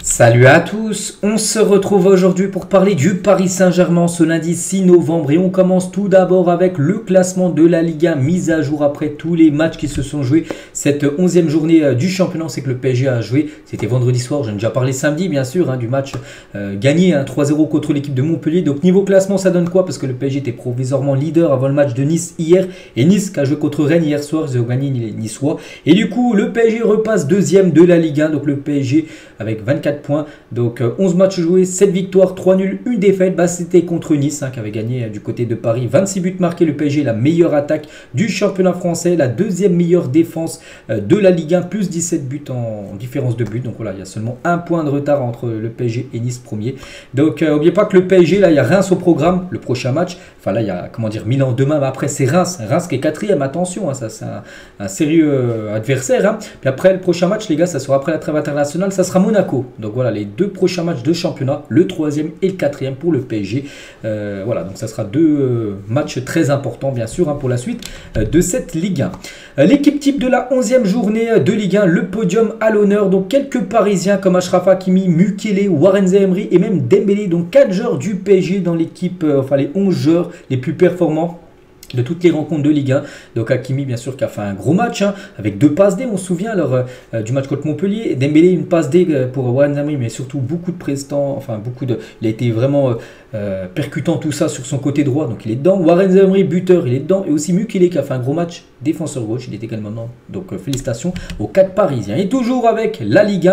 Salut à tous, on se retrouve aujourd'hui pour parler du Paris Saint-Germain ce lundi 6 novembre et on commence tout d'abord avec le classement de la Ligue 1 mis à jour après tous les matchs qui se sont joués cette 11e journée du championnat. C'est que le PSG a joué, c'était vendredi soir, j'en ai déjà parlé samedi bien sûr, du match gagné 3-0 contre l'équipe de Montpellier. Donc niveau classement ça donne quoi? Parce que le PSG était provisoirement leader avant le match de Nice hier et Nice qui a joué contre Rennes hier soir, ils ont gagné les Niçois. Et du coup le PSG repasse deuxième de la Ligue 1, donc le PSG avec 24 points, donc 11 matchs joués, 7 victoires, 3 nuls, 1 défaite. C'était contre Nice qui avait gagné du côté de Paris. 26 buts marqués, le PSG la meilleure attaque du championnat français, la deuxième meilleure défense de la Ligue 1, plus 17 buts en différence de but. Donc voilà, il y a seulement un point de retard entre le PSG et Nice premier. Donc n'oubliez pas que le PSG, là il y a Reims au programme, le prochain match. Enfin là il y a Milan demain, mais après c'est Reims qui est quatrième, attention, ça c'est un sérieux adversaire. Puis après le prochain match les gars, ça sera après la trêve internationale, ça sera Monaco. Donc voilà les deux prochains matchs de championnat, le troisième et le quatrième pour le PSG. Voilà, donc ça sera deux matchs très importants bien sûr pour la suite de cette Ligue 1. L'équipe type de la 11e journée de Ligue 1, le podium à l'honneur. Donc quelques Parisiens comme Achraf Hakimi, Mukele, Warren Zaïre et même Dembélé. Donc 4 joueurs du PSG dans l'équipe, enfin les 11 joueurs les plus performants de toutes les rencontres de Ligue 1. Donc Hakimi bien sûr qui a fait un gros match avec 2 passes D, on se souvient alors du match contre Montpellier. Dembélé une passe D pour Warren Zaïre, mais surtout beaucoup de prestants, enfin il a été vraiment percutant tout ça sur son côté droit, donc il est dedans. Warren Zaïre buteur, il est dedans, et aussi Mukele qui a fait un gros match défenseur gauche, il était également dedans. Donc félicitations aux 4 Parisiens. Et toujours avec la Ligue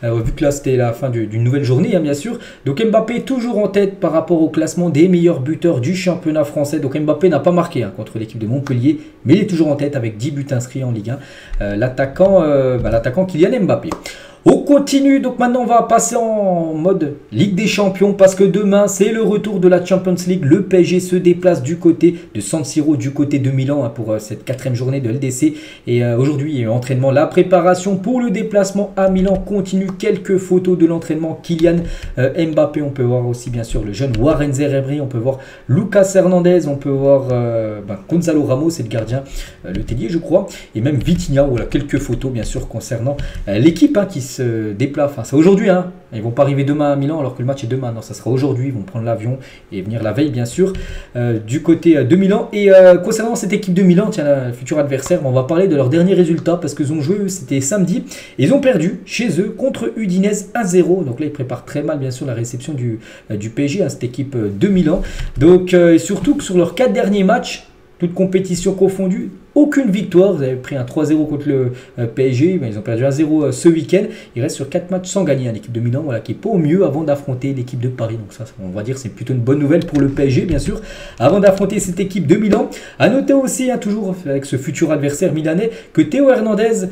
1, vu que là c'était la fin d'une nouvelle journée bien sûr. Donc Mbappé toujours en tête par rapport au classement des meilleurs buteurs du championnat français. Donc Mbappé n'a pas marqué contre l'équipe de Montpellier, mais il est toujours en tête avec 10 buts inscrits en Ligue 1. L'attaquant Kylian Mbappé. On continue, donc maintenant on va passer en mode Ligue des Champions parce que demain c'est le retour de la Champions League. Le PSG se déplace du côté de San Siro, du côté de Milan pour cette 4e journée de LDC. Et aujourd'hui il y a eu entraînement, la préparation pour le déplacement à Milan continue. Quelques photos de l'entraînement Kylian Mbappé, on peut voir aussi bien sûr le jeune Warren Zaïre, on peut voir Lucas Hernandez, on peut voir Gonzalo Ramos, c'est le gardien, le Tellier je crois, et même Vitinha. Voilà quelques photos bien sûr concernant l'équipe qui se déplace, enfin c'est aujourd'hui, ils vont pas arriver demain à Milan alors que le match est demain, non ça sera aujourd'hui, ils vont prendre l'avion et venir la veille bien sûr du côté de Milan. Et concernant cette équipe de Milan, tiens, le futur adversaire, on va parler de leurs derniers résultats parce qu'ils ont joué, c'était samedi, et ils ont perdu chez eux contre Udinese 1-0. Donc là ils préparent très mal bien sûr la réception du PSG, cette équipe de Milan. Donc surtout que sur leurs 4 derniers matchs, toutes compétitions confondues, aucune victoire. Vous avez pris un 3-0 contre le PSG, ils ont perdu 1-0 ce week-end. Il reste sur 4 matchs sans gagner, l'équipe de Milan, voilà, qui n'est pas au mieux avant d'affronter l'équipe de Paris. Donc ça, on va dire, c'est plutôt une bonne nouvelle pour le PSG, bien sûr, avant d'affronter cette équipe de Milan. À noter aussi, toujours avec ce futur adversaire milanais, que Théo Hernandez,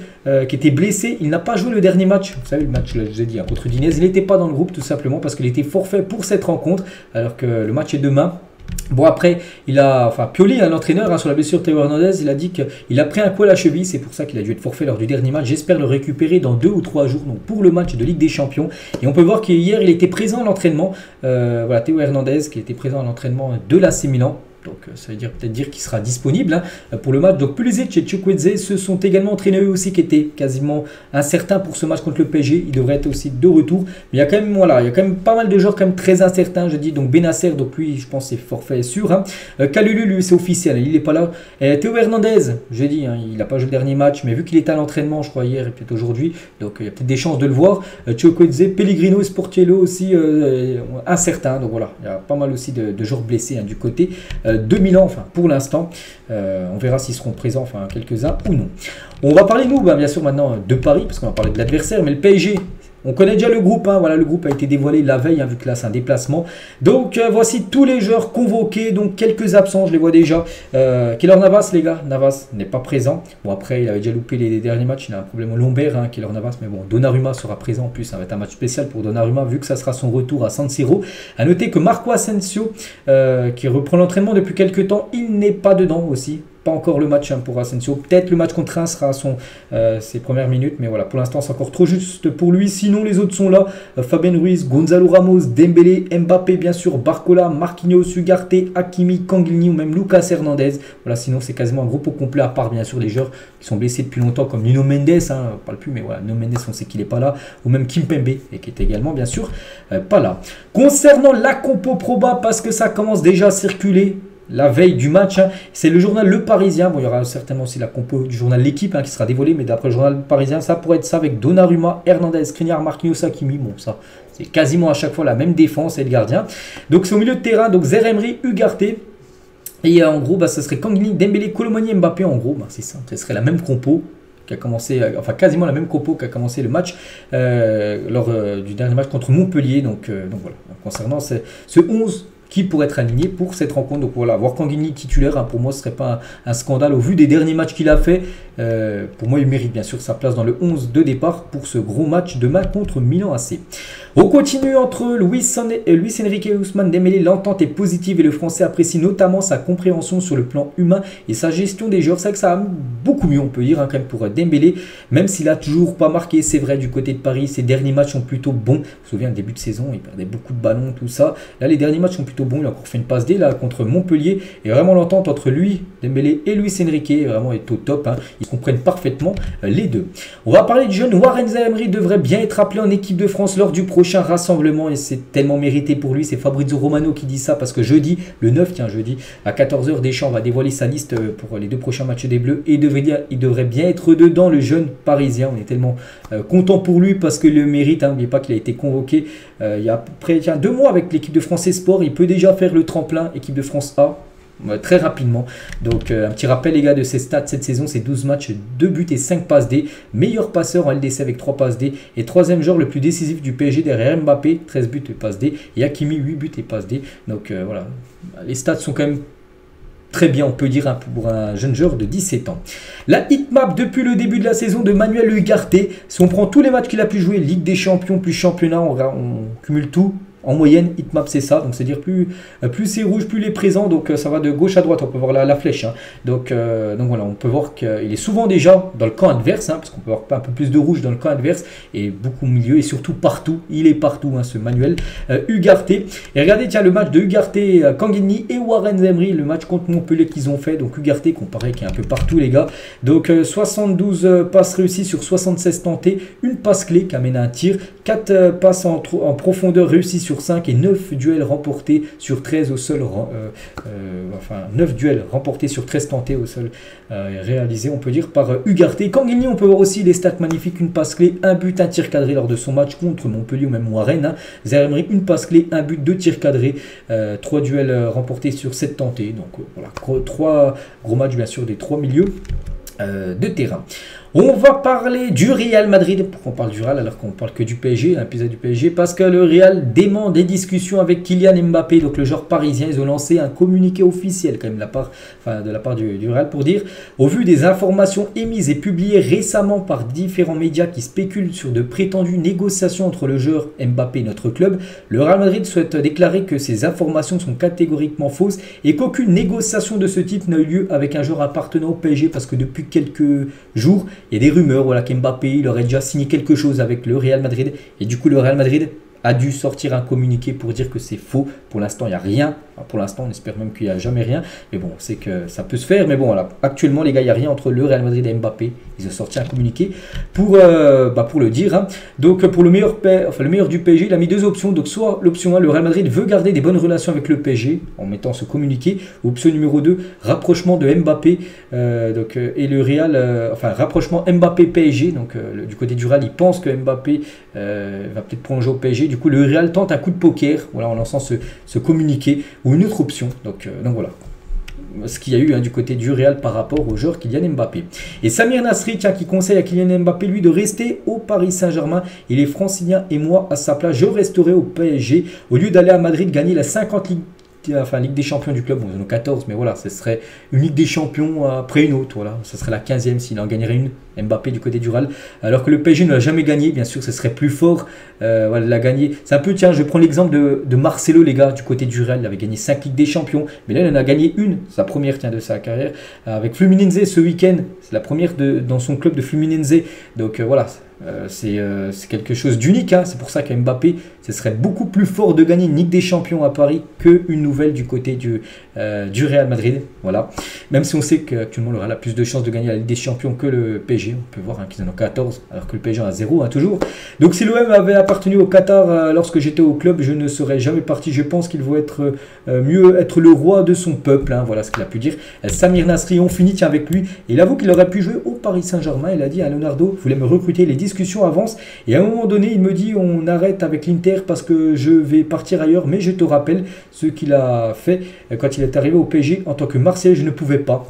qui était blessé, il n'a pas joué le dernier match. Vous savez, le match, là, je vous ai dit, contre Udinese, il n'était pas dans le groupe, tout simplement, parce qu'il était forfait pour cette rencontre, alors que le match est demain. Bon après, Pioli, l'entraîneur, sur la blessure de Théo Hernandez, il a dit qu'il a pris un coup à la cheville, c'est pour ça qu'il a dû être forfait lors du dernier match. J'espère le récupérer dans 2 ou 3 jours, donc pour le match de Ligue des Champions. Et on peut voir qu'hier, il était présent à l'entraînement, voilà, Théo Hernandez qui était présent à l'entraînement de l'AC Milan. Donc ça veut peut-être dire qu'il sera disponible pour le match. Donc Pulisic et Chukwueze se sont également entraînés eux aussi, qui étaient quasiment incertains pour ce match contre le PSG. Ils devraient être aussi de retour. Mais il y a quand même, voilà, il y a quand même pas mal de joueurs quand même très incertains, je dis. Donc Benacer, donc lui, je pense c'est forfait sûr. Kalulu, lui, c'est officiel, il n'est pas là. Théo Hernandez, je dis, il n'a pas joué le dernier match, mais vu qu'il était à l'entraînement, je crois hier et peut-être aujourd'hui, donc il y a peut-être des chances de le voir. Chukwueze, Pellegrino et Sportiello aussi incertains. Donc voilà, il y a pas mal aussi de joueurs blessés du côté de Milan, enfin pour l'instant. On verra s'ils seront présents, enfin quelques-uns ou non. On va parler nous, bien sûr maintenant de Paris, parce qu'on va parler de l'adversaire, mais le PSG, on connaît déjà le groupe, voilà, le groupe a été dévoilé la veille, vu que là c'est un déplacement. Donc voici tous les joueurs convoqués, donc quelques absents, je les vois déjà. Keylor Navas, les gars, Navas n'est pas présent. Bon après, il avait déjà loupé les derniers matchs, il a un problème au lombaire, Keylor Navas, mais bon, Donnarumma sera présent en plus, ça va être un match spécial pour Donnarumma, vu que ça sera son retour à San Siro. A noter que Marco Asensio, qui reprend l'entraînement depuis quelques temps, il n'est pas dedans aussi. pas encore le match pour Asensio. Peut-être le match contre Reims sera à ses premières minutes, mais voilà, pour l'instant c'est encore trop juste pour lui. Sinon les autres sont là, Fabien Ruiz, Gonzalo Ramos, Dembélé, Mbappé bien sûr, Barcola, Marquinhos, Ugarte, Hakimi, Kangini ou même Lucas Hernandez. Voilà, sinon c'est quasiment un groupe au complet, à part bien sûr les joueurs qui sont blessés depuis longtemps comme Nuno Mendes, on parle plus, mais voilà, Nuno Mendes on sait qu'il n'est pas là, ou même Kimpembe, et qui est également bien sûr pas là. Concernant la compo proba, parce que ça commence déjà à circuler la veille du match, c'est le journal Le Parisien. Bon, il y aura certainement aussi la compo du journal L'équipe qui sera dévoilée, mais d'après le journal Parisien, ça pourrait être ça avec Donnarumma, Hernandez, Skriniar, Marquinhos, Hakimi. Bon, ça, c'est quasiment à chaque fois la même défense et le gardien. Donc, c'est au milieu de terrain, donc Zaïre-Emery, Ugarte. Et en gros, ce serait Kangini, Dembélé, Koulibaly, Mbappé. En gros, c'est ça, ce serait la même compo qui a commencé, enfin quasiment la même compo qui a commencé le match lors du dernier match contre Montpellier. Donc voilà, concernant ce 11 qui pourrait être aligné pour cette rencontre. Donc voilà, voir Kangini titulaire, pour moi ce ne serait pas un scandale au vu des derniers matchs qu'il a fait. Pour moi il mérite bien sûr sa place dans le 11 de départ pour ce gros match demain contre Milan AC. On continue entre Luis Enrique et Ousmane Dembélé. L'entente est positive et le Français apprécie notamment sa compréhension sur le plan humain et sa gestion des joueurs. C'est vrai que ça va beaucoup mieux, on peut dire, quand même pour Dembélé, même s'il a toujours pas marqué, c'est vrai, du côté de Paris. Ses derniers matchs sont plutôt bons. Je me souviens, au début de saison, il perdait beaucoup de ballons, tout ça. Là, les derniers matchs sont plutôt bons. Il a encore fait une passe D là contre Montpellier. Et vraiment, l'entente entre lui, Dembélé et Luis Enrique vraiment est au top. Ils comprennent parfaitement les deux. On va parler du jeune Warren Zaïre-Emery. Devrait bien être appelé en équipe de France lors du prochain rassemblement et c'est tellement mérité pour lui. C'est Fabrizio Romano qui dit ça parce que jeudi, le 9, jeudi, à 14 h, Deschamps va dévoiler sa liste pour les 2 prochains matchs des Bleus et il devrait bien être dedans, le jeune Parisien. On est tellement content pour lui parce que le mérite. N'oubliez pas qu'il a été convoqué il y a à peu près 2 mois avec l'équipe de France Esport. Il peut déjà faire le tremplin équipe de France A. Très rapidement. Donc un petit rappel les gars de ses stats cette saison, c'est 12 matchs, 2 buts et 5 passes D, meilleur passeur en LDC avec 3 passes D et 3e joueur le plus décisif du PSG derrière Mbappé, 13 buts et passes D, et Hakimi 8 buts et passes D. Donc voilà, les stats sont quand même très bien, on peut dire, pour un jeune joueur de 17 ans. La hitmap depuis le début de la saison de Manuel Ugarte, si on prend tous les matchs qu'il a pu jouer, Ligue des Champions plus championnat, on cumule tout. En moyenne, hitmap c'est ça, donc c'est dire plus c'est rouge, plus il est présent, donc ça va de gauche à droite, on peut voir la flèche. Donc voilà, on peut voir qu'il est souvent déjà dans le camp adverse, parce qu'on peut voir un peu plus de rouge dans le camp adverse, et beaucoup au milieu, et surtout partout, il est partout, ce Manuel Ugarte. Et regardez, tiens, le match de Ugarte, Kangini et Warren Zaïre-Emery, le match contre Montpellier qu'ils ont fait, donc Ugarte, comparé qui est un peu partout les gars, donc 72 passes réussies sur 76 tentées, une passe clé qui amène à un tir, 4 passes en profondeur réussies sur 5 et 9 duels remportés sur 13 au sol, 9 duels remportés sur 13 tentés au sol, réalisés on peut dire par Ugarte. Kangini, on peut voir aussi les stats magnifiques, une passe clé, un but, un tir cadré lors de son match contre Montpellier ou même Warren. Zaïre-Emery, une passe clé, un but, 2 tirs cadrés, 3 duels remportés sur 7 tentés. Donc voilà, 3 gros matchs bien sûr des 3 milieux de terrain. On va parler du Real Madrid. Pourquoi on parle du Real alors qu'on parle que du PSG, l'épisode du PSG? Parce que le Real dément des discussions avec Kylian Mbappé, donc le joueur parisien. Ils ont lancé un communiqué officiel quand même de la part du Real pour dire, au vu des informations émises et publiées récemment par différents médias qui spéculent sur de prétendues négociations entre le joueur Mbappé et notre club, le Real Madrid souhaite déclarer que ces informations sont catégoriquement fausses et qu'aucune négociation de ce type n'a eu lieu avec un joueur appartenant au PSG, parce que depuis quelques jours, il y a des rumeurs qu'Mbappé il aurait déjà signé quelque chose avec le Real Madrid. Et du coup, le Real Madrid a dû sortir un communiqué pour dire que c'est faux. Pour l'instant, il n'y a rien. Enfin, pour l'instant, on espère même qu'il n'y a jamais rien. Mais bon, c'est que ça peut se faire. Mais bon, voilà. Actuellement, les gars, il n'y a rien entre le Real Madrid et Mbappé. Ils ont sorti un communiqué pour le dire. Donc, pour le meilleur du PSG, il a mis 2 options. Donc, soit l'option 1, le Real Madrid veut garder des bonnes relations avec le PSG en mettant ce communiqué. Option numéro 2, rapprochement de Mbappé et le Real, rapprochement Mbappé-PSG. Donc, du côté du Real, il pense que Mbappé va peut-être prolonger au PSG. Du coup, le Real tente un coup de poker, en lançant ce communiqué, ou une autre option. Donc voilà ce qu'il y a eu du côté du Real par rapport au joueur Kylian Mbappé. Et Samir Nasri qui conseille à Kylian Mbappé lui de rester au Paris Saint-Germain. Il est francilien et moi à sa place je resterai au PSG au lieu d'aller à Madrid gagner la 50 enfin, Ligue des Champions du club. Bon, ils en ont 14, mais voilà, ce serait une Ligue des Champions après une autre. Voilà, ce serait la 15e s'il en gagnerait une. Mbappé du côté du Real. Alors que le PSG ne l'a jamais gagné. Bien sûr, ce serait plus fort. Voilà, l'a gagné. C'est un peu, tiens, je prends l'exemple de Marcelo, les gars, du côté du Real. Il avait gagné 5 Ligues des Champions. Mais là, il en a gagné une. Sa première, tiens, de sa carrière. Avec Fluminense ce week-end. C'est la première dans son club de Fluminense. Donc voilà. C'est quelque chose d'unique, hein. C'est pour ça qu'Mbappé, ce serait beaucoup plus fort de gagner une Ligue des Champions à Paris qu'une nouvelle du côté du Real Madrid. Voilà. Même si on sait qu'actuellement le Real a plus de chances de gagner la Ligue des Champions que le PSG. On peut voir hein, qu'ils en ont 14 alors que le PSG en a 0 hein, toujours. Donc si l'OM avait appartenu au Qatar lorsque j'étais au club, je ne serais jamais parti. Je pense qu'il vaut être mieux être le roi de son peuple. Hein. Voilà ce qu'il a pu dire. Samir Nasri, on finit tiens, avec lui. Et il avoue qu'il aurait pu jouer au Paris Saint-Germain. Il a dit à Leonardo, je voulais me recruter, les discussions avancent. Et à un moment donné, il me dit on arrête avec l'Inter parce que je vais partir ailleurs. Mais je te rappelle ce qu'il a fait quand il est arrivé au PSG en tant que Marseillais, je ne pouvais pas.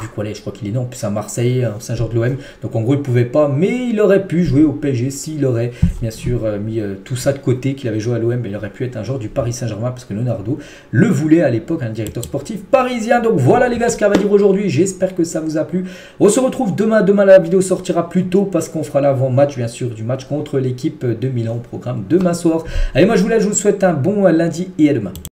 Du coup, allez, je crois qu'il est né en plus à Marseille, c'est un joueur de l'OM. Donc en gros, il ne pouvait pas, mais il aurait pu jouer au PSG s'il aurait bien sûr mis tout ça de côté, qu'il avait joué à l'OM. Mais il aurait pu être un joueur du Paris Saint-Germain parce que Leonardo le voulait à l'époque, un directeur sportif parisien. Donc voilà les gars ce qu'il va dire aujourd'hui. J'espère que ça vous a plu. On se retrouve demain. Demain, la vidéo sortira plus tôt parce qu'on fera l'avant-match bien sûr du match contre l'équipe de Milan au programme demain soir. Allez, moi je vous laisse, je vous souhaite un bon lundi et à demain.